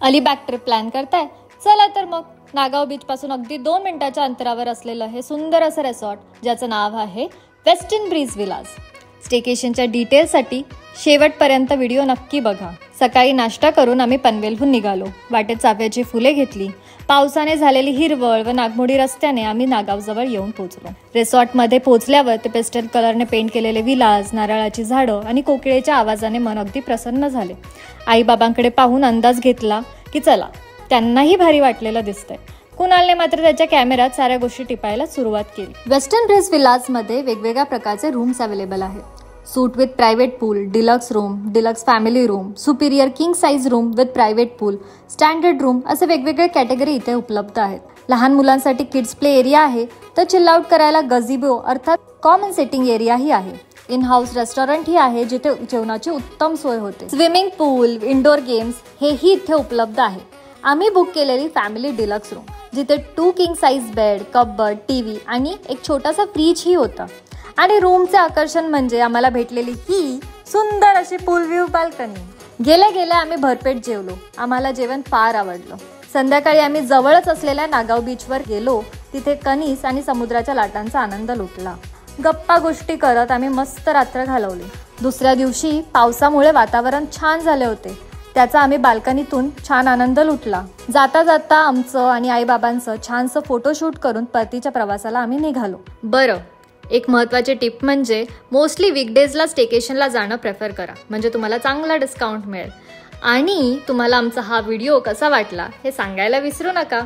Alibag trip plan करताय? चला तर मग नागाव बीच पासून अगदी 2 मिनिटाच्या अंतरावर असलेलं हे सुंदर असं रिसॉर्ट, ज्याचं नाव आहे वेस्टर्न ब्रीज विलाज. स्टेकेशनच्या डिटेल्ससाठी शेवटपर्यंत व्हिडिओ नक्की बघा. सकाळी नाश्ता करून आम्ही पनवेलहून निघालो. वाटेत चाफ्याची फुले घेतली. पावसाने झालेली हिरवळ व नागमोडी रस्त्याने आम्ही नागावजवळ येऊन पोहोचलो. रिसॉर्टमध्ये पोहोचल्यावर ते पेस्टल कलरने पेंट केलेले विलाज, नारळाची झाडं आणि कोकिळेच्या आवाजाने मन अगदी प्रसन्न झाले. आईबाबांकडे पाहून अंदाज घेतला की चला, त्यांनाही भारी वाटलेलं दिसतंय. कुणालने मात्र त्याच्या कॅमेऱ्यात साऱ्या गोष्टी टिपायला सुरुवात केली. वेस्टर्न ब्रीज विलाजमध्ये वेगवेगळ्या प्रकारचे रूम्स अवेलेबल आहेत. Suite with private pool, deluxe room, deluxe family room, superior king size room with private pool, standard room असे वेगवेगळे कॅटेगरी इथे उपलब्ध आहेत. लहान मुलांसाठी किड्स प्ले एरिया आहे, तर चिल आउट करायला गझिबो अर्थात कॉमन सिटिंग एरियाही आहे. इन हाऊस रेस्टॉरंटही आहे, जिथे जेवणाची उत्तम सोय होते. स्विमिंग पूल, इंडोर गेम्स हेही इथे उपलब्ध आहे. आम्ही बुक केलेली फॅमिली डिलक्स रूम, जिथे 2 किंग साइज बेड, कपबर्ड, टीव्ही आणि एक छोटासा फ्रीजही होता. आणि रूमचे आकर्षण म्हणजे आम्हाला भेटलेली ही सुंदर अशी पूल व्ह्यू बाल्कनी. गेल्या गेल्या आम्ही भरपेट जेवलो. आम्हाला जेवण फार आवडलं. संध्याकाळी आम्ही जवळच असलेल्या नागाव बीचवर गेलो. तिथे कणीस आणि समुद्राच्या लाटांचा आनंद लुटला. गप्पा गोष्टी करत आम्ही मस्त रात्र घालवली. दुसऱ्या दिवशी पावसामुळे वातावरण छान झाले होते. त्याचा आम्ही बाल्कनीतून छान आनंद लुटला. जाता जाता आमचं आणि आईबाबांचं छानसं फोटोशूट करून परतीच्या प्रवासाला आम्ही निघालो. बरं, एक महत्त्वाची टिप म्हणजे मोस्टली वीकडेजला स्टेकेशनला जाणं प्रेफर करा, म्हणजे तुम्हाला चांगला डिस्काउंट मिळेल. आणि तुम्हाला आमचा हा व्हिडिओ कसा वाटला हे सांगायला विसरू नका.